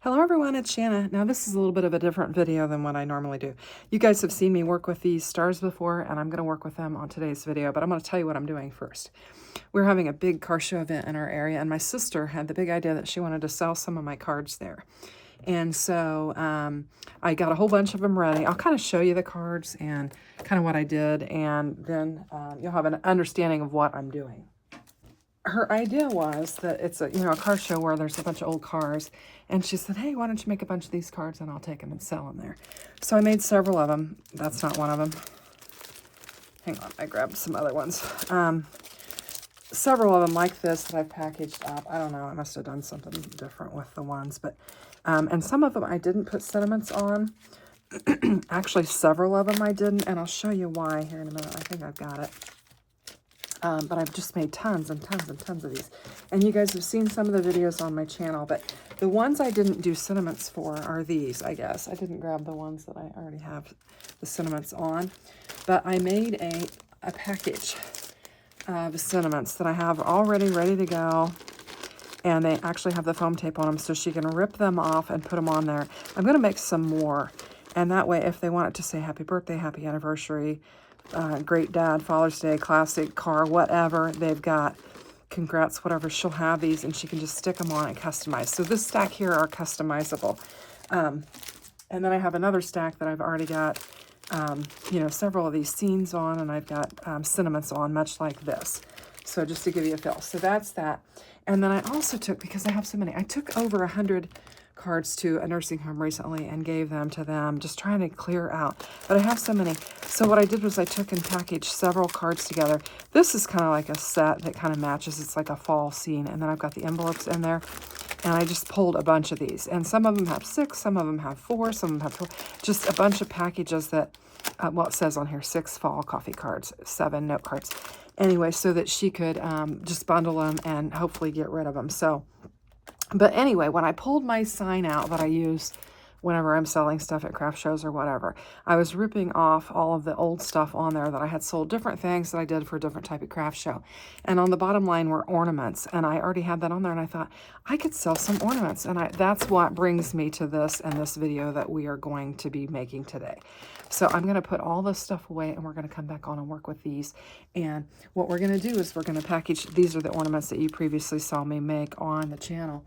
Hello everyone, it's Shanna. Now this is a little bit of a different video than what I normally do. You guys have seen me work with these stars before, and I'm going to work with them on today's video, but I'm going to tell you what I'm doing first. We're having a big car show event in our area, and my sister had the big idea that she wanted to sell some of my cards there. And so I got a whole bunch of them ready. I'll kind of show you the cards and kind of what I did, and then you'll have an understanding of what I'm doing. Her idea was that it's a car show where there's a bunch of old cars, and she said, hey, why don't you make a bunch of these cards and I'll take them and sell them there. So I made several of them. That's not one of them. Hang on, I grabbed some other ones. Several of them like this that I've packaged up. I don't know, I must have done something different with the ones, but and some of them I didn't put sentiments on. Actually, several of them I didn't, and I'll show you why here in a minute. I think I've got it. But I've just made tons and tons and tons of these. And you guys have seen some of the videos on my channel, but the ones I didn't do sentiments for are these, I guess. I didn't grab the ones that I already have the sentiments on. But I made a package of sentiments that I have already ready to go. And they actually have the foam tape on them, so she can rip them off and put them on there. I'm going to make some more. And that way, if they want it to say happy birthday, happy anniversary, great dad, Father's Day, classic car, whatever they've got, congrats, whatever, she'll have these and she can just stick them on and customize. So this stack here are customizable. And then I have another stack that I've already got, several of these scenes on, and I've got sentiments on, much like this. So just to give you a feel. So that's that. And then I also took, because I have so many, I took over 100 cards to a nursing home recently and gave them to them, just trying to clear out. But I have so many. So what I did was I took and packaged several cards together. This is kind of like a set that kind of matches. It's like a fall scene. And then I've got the envelopes in there. And I just pulled a bunch of these. And some of them have 6, some of them have 4, some of them have 4. Just a bunch of packages that, well, it says on here, 6 fall coffee cards, 7 note cards. Anyway, so that she could just bundle them and hopefully get rid of them. So, but anyway, when I pulled my sign out that I use whenever I'm selling stuff at craft shows or whatever, I was ripping off all of the old stuff on there that I had sold, different things that I did for a different type of craft show. And on the bottom line were ornaments, and I already had that on there, and I thought I could sell some ornaments. And that's what brings me to this and this video that we are going to be making today. So I'm going to put all this stuff away, and we're going to come back on and work with these. And what we're going to do is we're going to package, these are the ornaments that you previously saw me make on the channel.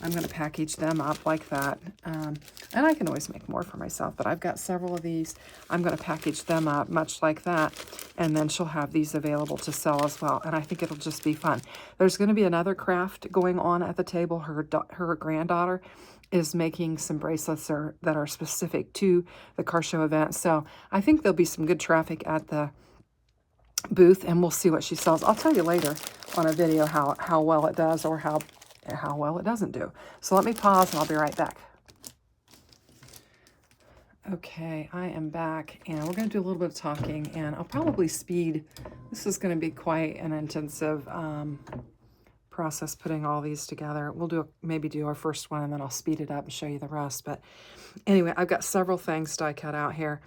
I'm going to package them up like that. And I can always make more for myself, but I've got several of these. I'm going to package them up much like that. And then she'll have these available to sell as well. And I think it'll just be fun. There's going to be another craft going on at the table. Her granddaughter is making some bracelets that are specific to the car show event. So I think there'll be some good traffic at the booth, and we'll see what she sells. I'll tell you later on a video how well it does or how well it doesn't do. So let me pause and I'll be right back. Okay, I am back, and we're going to do a little bit of talking, and I'll probably speed. This is going to be quite an intensive process putting all these together. We'll maybe do our first one, and then I'll speed it up and show you the rest. But anyway, I've got several things die cut out here,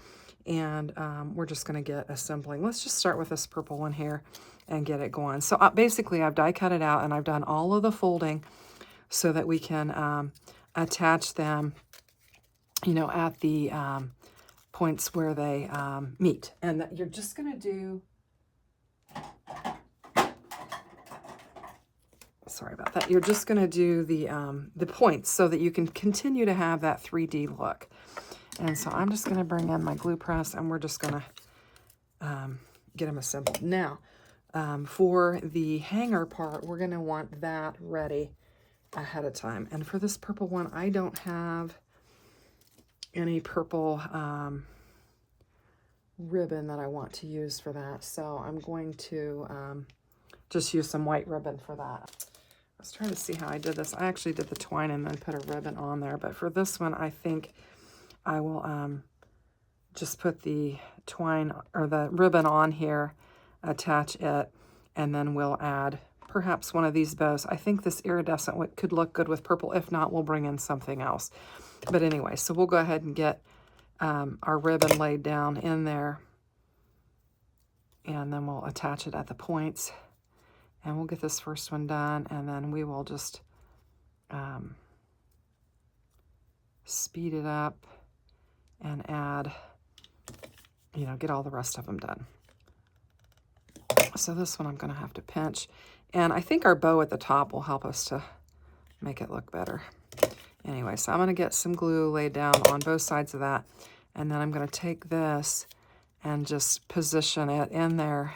and we're just going to get assembling. Let's just start with this purple one here and get it going. So basically, I've die cut it out, and I've done all of the folding so that we can attach them, at the points where they meet. And that you're just going to do, sorry about that. You're just going to do the points so that you can continue to have that 3D look. And so I'm just going to bring in my glue press, and we're just going to get them assembled. Now, for the hanger part, we're going to want that ready ahead of time. And for this purple one, I don't have any purple ribbon that I want to use for that. So I'm going to just use some white ribbon for that. I was trying to see how I did this. I actually did the twine and then put a ribbon on there. But for this one, I think I will just put the twine or the ribbon on here, attach it, and then we'll add perhaps one of these bows. I think this iridescent could look good with purple. If not, we'll bring in something else. But anyway, so we'll go ahead and get our ribbon laid down in there, and then we'll attach it at the points, and we'll get this first one done, and then we will just speed it up and add, you know, get all the rest of them done. So this one I'm going to have to pinch. And I think our bow at the top will help us to make it look better. Anyway, so I'm going to get some glue laid down on both sides of that. And then I'm going to take this and just position it in there.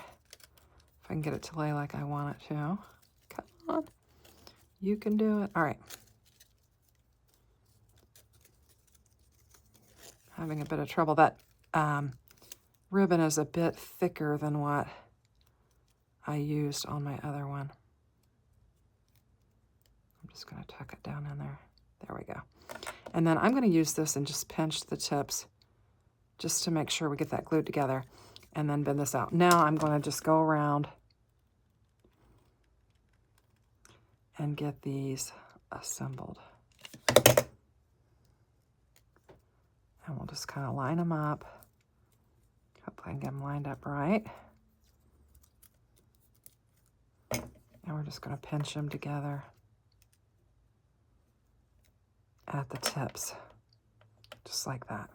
If I can get it to lay like I want it to. Come on. You can do it. All right. Having a bit of trouble. That ribbon is a bit thicker than what I used on my other one. I'm just going to tuck it down in there. There we go. And then I'm going to use this and just pinch the tips just to make sure we get that glued together, and then bend this out. Now I'm going to just go around and get these assembled. And we'll just kind of line them up. Hope I can get them lined up right. And we're just going to pinch them together at the tips, just like that.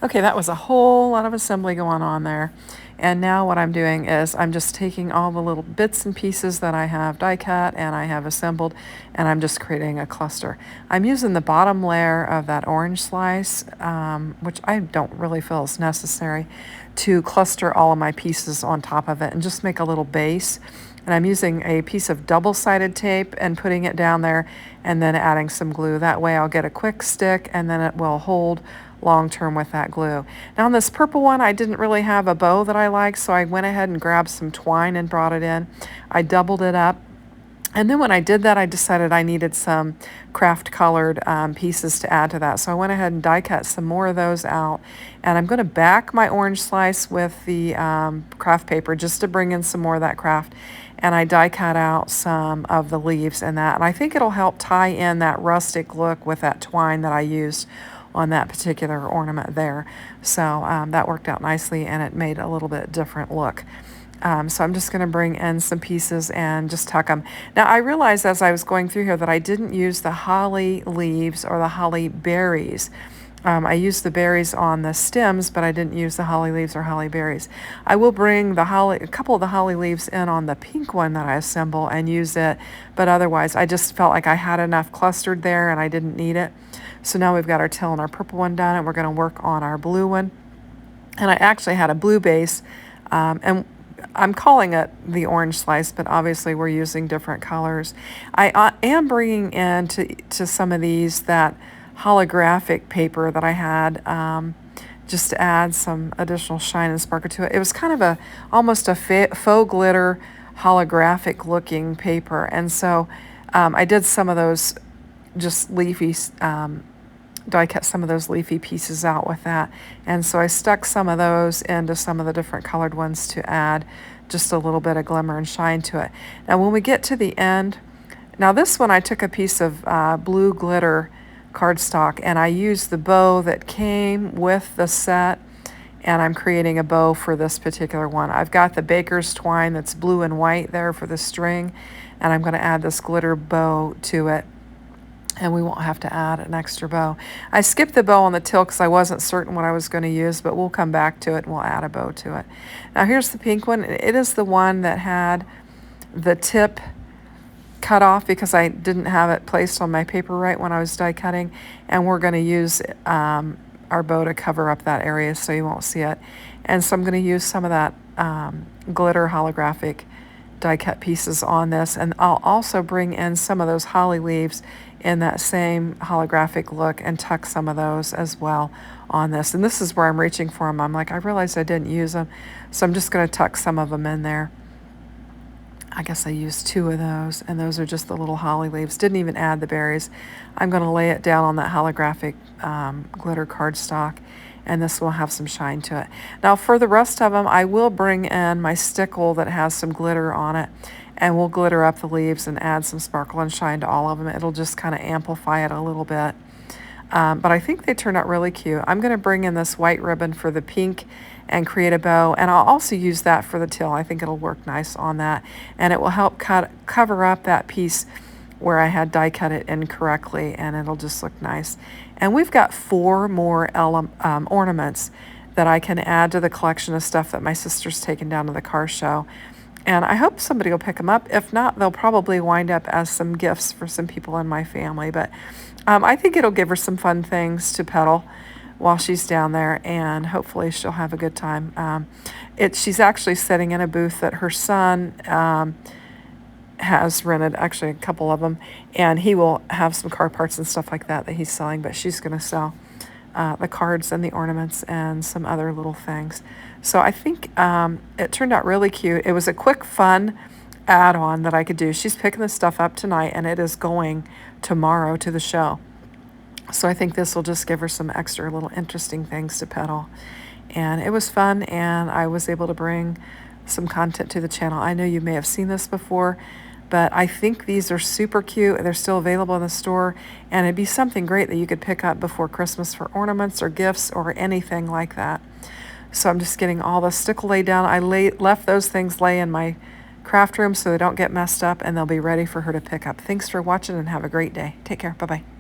Okay, that was a whole lot of assembly going on there. And now what I'm doing is I'm just taking all the little bits and pieces that I have die cut and I have assembled, and I'm just creating a cluster. I'm using the bottom layer of that orange slice, which I don't really feel is necessary, to cluster all of my pieces on top of it and just make a little base. And I'm using a piece of double-sided tape and putting it down there and then adding some glue. That way I'll get a quick stick and then it will hold long term with that glue. Now on this purple one, I didn't really have a bow that I liked, so I went ahead and grabbed some twine and brought it in. I doubled it up. And then when I did that, I decided I needed some craft colored pieces to add to that. So I went ahead and die cut some more of those out. And I'm going to back my orange slice with the craft paper just to bring in some more of that craft. And I die cut out some of the leaves and that. And I think it'll help tie in that rustic look with that twine that I used on that particular ornament there. So that worked out nicely, and it made a little bit different look. So I'm just going to bring in some pieces and just tuck them. Now I realized as I was going through here that I didn't use the holly leaves or the holly berries. I used the berries on the stems, but I didn't use the holly leaves or holly berries. I will bring a couple of the holly leaves in on the pink one that I assemble and use it, but otherwise I just felt like I had enough clustered there and I didn't need it. So now we've got our teal and our purple one done, and we're going to work on our blue one. And I actually had a blue base, and I'm calling it the orange slice, but obviously we're using different colors. I am bringing in to some of these that holographic paper that I had, just to add some additional shine and sparkle to it. It was kind of almost a faux glitter holographic looking paper. And so I did some of those just leafy, die cut some of those leafy pieces out with that. And so I stuck some of those into some of the different colored ones to add just a little bit of glimmer and shine to it. Now when we get to the end, now this one I took a piece of blue glitter cardstock and I used the bow that came with the set, and I'm creating a bow for this particular one. I've got the baker's twine that's blue and white there for the string, and I'm going to add this glitter bow to it, and we won't have to add an extra bow. I skipped the bow on the till because I wasn't certain what I was going to use, but we'll come back to it and we'll add a bow to it. Now here's the pink one. It is the one that had the tip cut off because I didn't have it placed on my paper right when I was die cutting, and we're going to use our bow to cover up that area so you won't see it. And so I'm going to use some of that glitter holographic die cut pieces on this, and I'll also bring in some of those holly leaves in that same holographic look and tuck some of those as well on this. And this is where I'm reaching for them. I'm like, I realized I didn't use them, so I'm just going to tuck some of them in there. I guess I used 2 of those, and those are just the little holly leaves. Didn't even add the berries. I'm going to lay it down on that holographic glitter cardstock, and this will have some shine to it. Now for the rest of them, I will bring in my stickle that has some glitter on it, and we'll glitter up the leaves and add some sparkle and shine to all of them. It'll just kind of amplify it a little bit. But I think they turned out really cute. I'm going to bring in this white ribbon for the pink and create a bow, and I'll also use that for the till. I think it'll work nice on that, and it will help cover up that piece where I had die cut it incorrectly, and it'll just look nice. And we've got 4 more ornaments that I can add to the collection of stuff that my sister's taken down to the car show. And I hope somebody will pick them up. If not, they'll probably wind up as some gifts for some people in my family. But I think it'll give her some fun things to peddle while she's down there, and hopefully she'll have a good time. She's actually sitting in a booth that her son has rented, actually a couple of them, and he will have some car parts and stuff like that he's selling, but she's going to sell the cards and the ornaments and some other little things. So I think it turned out really cute. It was a quick, fun add-on that I could do. She's picking this stuff up tonight, and it is going tomorrow to the show. So I think this will just give her some extra little interesting things to peddle. And it was fun, and I was able to bring some content to the channel. I know you may have seen this before, but I think these are super cute. They're still available in the store, and it'd be something great that you could pick up before Christmas for ornaments or gifts or anything like that. So I'm just getting all the stickle laid down. I left those things lay in my craft room so they don't get messed up, and they'll be ready for her to pick up. Thanks for watching, and have a great day. Take care. Bye-bye.